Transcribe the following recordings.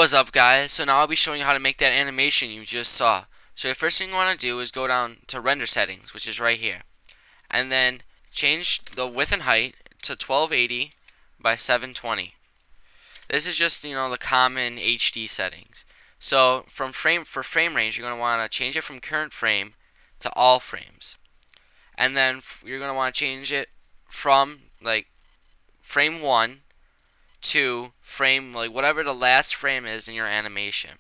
What's up, guys? So now I'll be showing you how to make that animation you just saw. So the first thing you want to do is go down to render settings, which is right here, and then change the width and height to 1280 by 720. This is just, the common HD settings. So for frame range, you're going to want to change it from current frame to all frames. And then you're going to want to change it from frame 1 to frame, whatever the last frame is in your animation.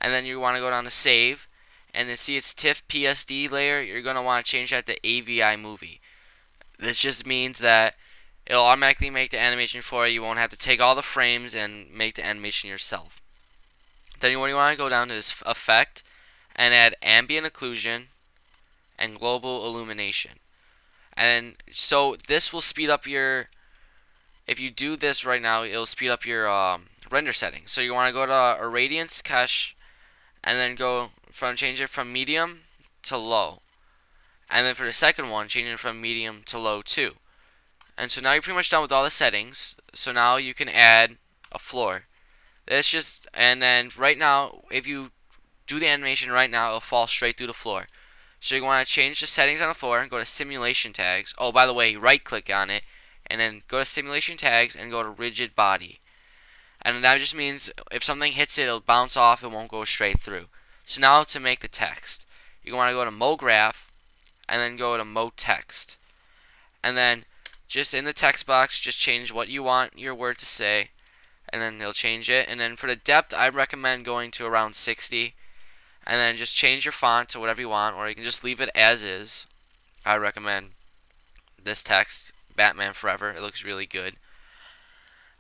And then you want to go down to save, and then see its TIFF PSD layer, you're going to want to change that to AVI movie. This just means that it'll automatically make the animation for you. You won't have to take all the frames and make the animation yourself. Then you want to go down to this effect and add ambient occlusion and global illumination. And so this will speed up your, if you do this right now, it'll speed up your render settings. So you want to go to irradiance cache, and then change it from medium to low. And then for the second one, change it from medium to low too. And so now you're pretty much done with all the settings. So now you can add a floor. And then right now, if you do the animation right now, it'll fall straight through the floor. So you want to change the settings on the floor and go to simulation tags. Oh, by the way, right click on it and then go to simulation tags and go to rigid body. And that just means if something hits it, it'll bounce off, it won't go straight through. So now to make the text, you want to go to MoGraph and then go to MoText. And then just in the text box, just change what you want your word to say, and then they'll change it. And then for the depth, I recommend going to around 60. And then just change your font to whatever you want, or you can just leave it as is. I recommend this text, Batman Forever. It looks really good.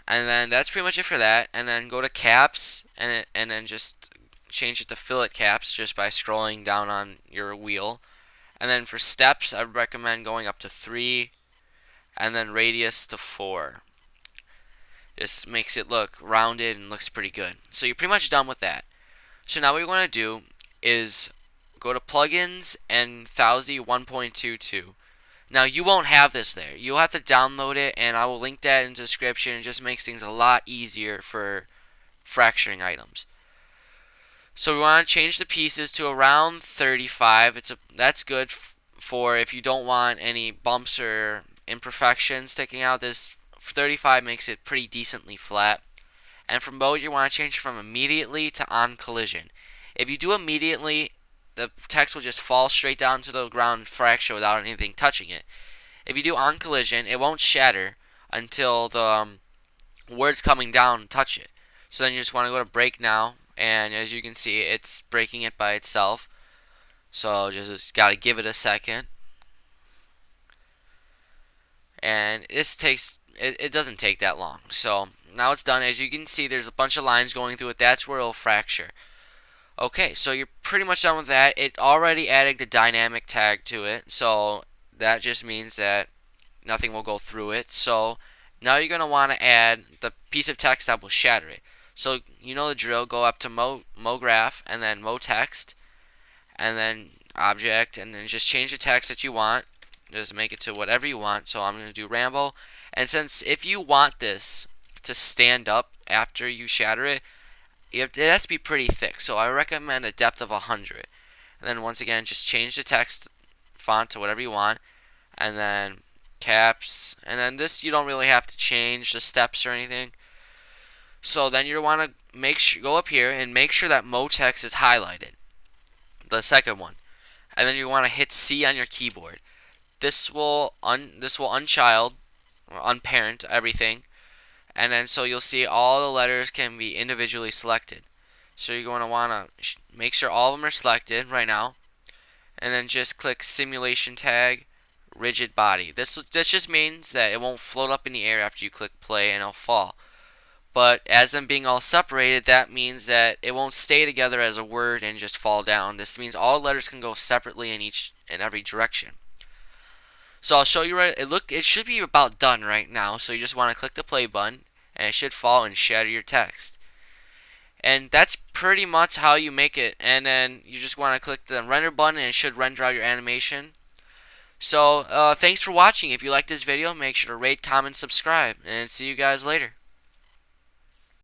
And then that's pretty much it for that. And then go to caps, and then just change it to fillet caps just by scrolling down on your wheel. And then for steps, I would recommend going up to 3, and then radius to 4. This makes it look rounded and looks pretty good. So you're pretty much done with that. So now what you want to do is go to plugins and Thousy 1.22. Now you won't have this there. You'll have to download it, and I will link that in the description. It just makes things a lot easier for fracturing items. So we want to change the pieces to around 35. That's good for if you don't want any bumps or imperfections sticking out. This 35 makes it pretty decently flat. And for mode, you want to change it from immediately to on collision. If you do immediately, the text will just fall straight down to the ground fracture without anything touching it. If you do on collision, it won't shatter until the words coming down touch it. So then you just want to go to break now, and as you can see, it's breaking it by itself. So just got to give it a second. And it doesn't take that long. So now it's done. As you can see, there's a bunch of lines going through it. That's where it'll fracture. Okay, so you're pretty much done with that. It already added the dynamic tag to it, so that just means that nothing will go through it. So now you're going to want to add the piece of text that will shatter it. So you know the drill. Go up to MoGraph and then MoText and then Object, and then just change the text that you want. Just make it to whatever you want. So I'm going to do Rambo. And since if you want this to stand up after you shatter it, it has to be pretty thick. So I recommend a depth of 100. And then once again, just change the text font to whatever you want. And then caps. And then this, you don't really have to change the steps or anything. So then you want to go up here and make sure that MoText is highlighted. The second one. And then you want to hit C on your keyboard. This will unchild or unparent everything. And then so you'll see all the letters can be individually selected. So you're going to want to make sure all of them are selected right now. And then just click simulation tag, rigid body. This just means that it won't float up in the air after you click play and it'll fall. But as them being all separated, that means that it won't stay together as a word and just fall down. This means all letters can go separately in every direction. So I'll show you it should be about done right now. So you just want to click the play button, and it should fall and shatter your text. And that's pretty much how you make it. And then you just want to click the render button, and it should render out your animation. So thanks for watching. If you like this video, make sure to rate, comment, subscribe, and see you guys later.